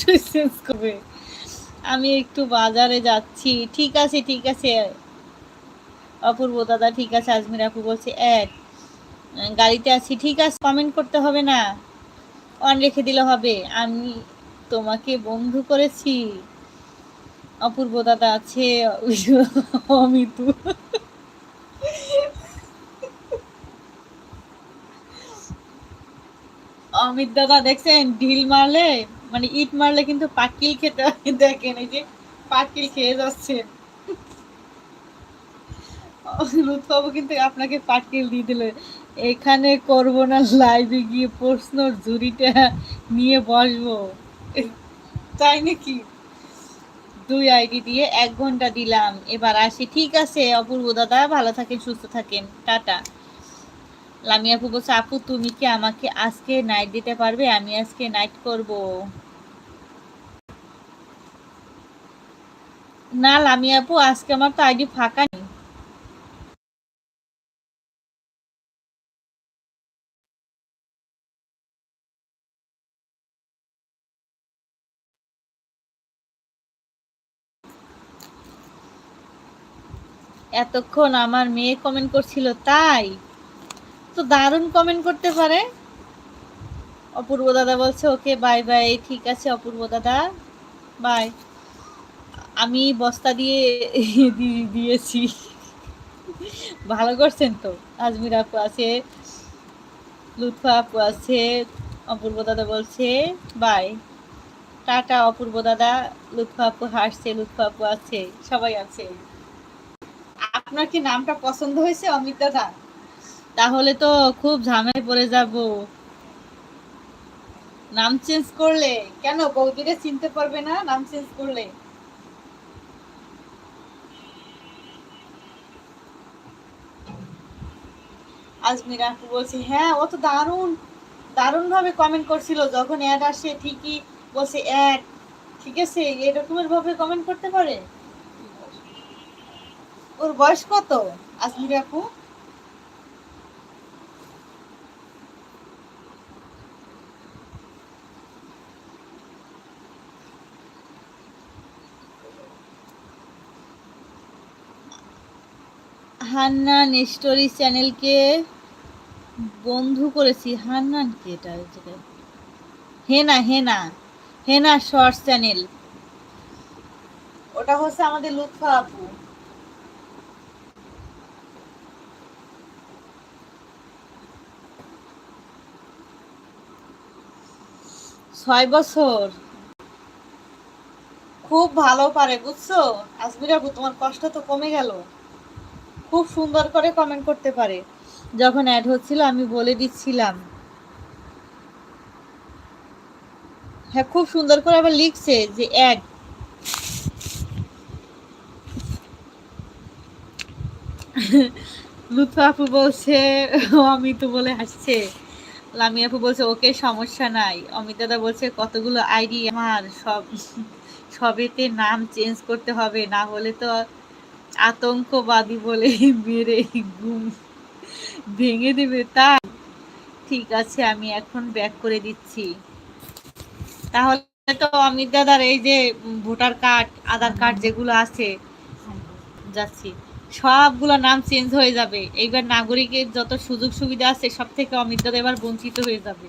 অবশ্যই চেঞ্জ করবে। আমি একটু বাজারে যাচ্ছি। ঠিক আছে, ঠিক আছে অপূর্ব দাদা, ঠিক আছে। আজমির আপু বলছে এক, গাড়িতে আছি। ঠিক আছে, কমেন্ট করতে হবে না, অন রেখে দিলে হবে। আমি তোমাকে বন্ধু করেছি। অপূর্ব দাদা আছে, অমিতু। অমিত দাদা দেখছেন, ঢিল মারলে মানে ইট মারলে কিন্তু পাটকিল খেতে হয়। দেখেন এই যে পাটকিল খেয়ে যাচ্ছেন। লুৎফাবু কিন্তু আপনাকে পাটকিল দিয়ে দিল। এখানে করব না, লাইভে গিয়ে প্রশ্নর ঝুড়িটা নিয়ে বসবো, তাই নাকি? 2 আইডি দিয়ে 1 ঘন্টা দিলাম, এবার আসি। ঠিক আছে অপূর্ব দাদা, ভালো থাকেন, সুস্থ থাকেন, টাটা। লামিয়া আপু বলছে, আপু তুমি কি আমাকে আজকে নাইট দিতে পারবে? আমি আজকে নাইট করব। না লামিয়া আপু, আজকে আমার তো আইডি ফাঁকা নেই। এতক্ষণ আমার মেয়ে কমেন্ট করছিল, তাই তো দারুণ কমেন্ট করতে পারে। অপূর্ব দাদা বলছে ওকে বাই বাই। ঠিক আছে অপূর্ব দাদা, বাই। আমি বস্তা দিয়ে দিয়েছি। ভালো করছেন তো। আজমির আপু আছে, লুৎফা আপু আছে, অপূর্ব দাদা বলছে বাই, টাটা অপূর্ব দাদা। লুৎফা আপু হাসছে, লুৎফা আপু আছে, সবাই আছে। আপনার কি নামটা পছন্দ হয়েছে অমিত দাদা? তাহলে তো খুব ঝামেলায় পড়ে যাব। নাম চেঞ্জ করলে কেন বৌদিরে চিনতে পারবে না নাম চেঞ্জ করলে? আজমির আপু বলছে হ্যাঁ, ও তো দারুণ দারুণ ভাবে কমেন্ট করছিল যখন অ্যাড আসে, ঠিকই বলছে অ্যাড। ঠিক আছে, এরকমের ভাবে কমেন্ট করতে পারে। ওর বয়স কত আজমির আপু? 'হান্নান স্টোরি চ্যানেলকে বন্ধু করেছি'। হান্নান কি এটা? হেনা হেনা হেনা শর্টস চ্যানেল, ওটা হচ্ছে আমাদের লুৎফা আপু। 6 বছর। খুব ভালো পারে বুঝছো আজমির আপু, তোমার কষ্ট তো কমে গেল। খুব সুন্দর করে কমেন্ট করতে পারে। যখন অ্যাড হচ্ছিল আমি বলে দিচ্ছিলাম। হ্যাঁ, খুব সুন্দর করে আবার লিখছে যে অ্যাড। লুৎফা আপু বলছে, আমি তো বলে হাসছে। লামি আপু বলছে ওকে সমস্যা নাই। অমিত দাদা বলছে কতগুলো আইডি আমার, সবেতে নাম চেঞ্জ করতে হবে, না হলে তো আতঙ্কবাদী বলে মেরে ঘুম ভেঙে দেবে। তাই ঠিক আছে, আমি এখন ব্যাক করে দিচ্ছি। তাহলে তো অমিত দাদার এই যে ভোটার কার্ড, আধার কার্ড যেগুলো আছে, যাচ্ছি, সবগুলো নাম চেঞ্জ হয়ে যাবে। এইবার নাগরিকের যত সুযোগ সুবিধা আছে সব থেকে অমিত দাদা এবার বঞ্চিত হয়ে যাবে।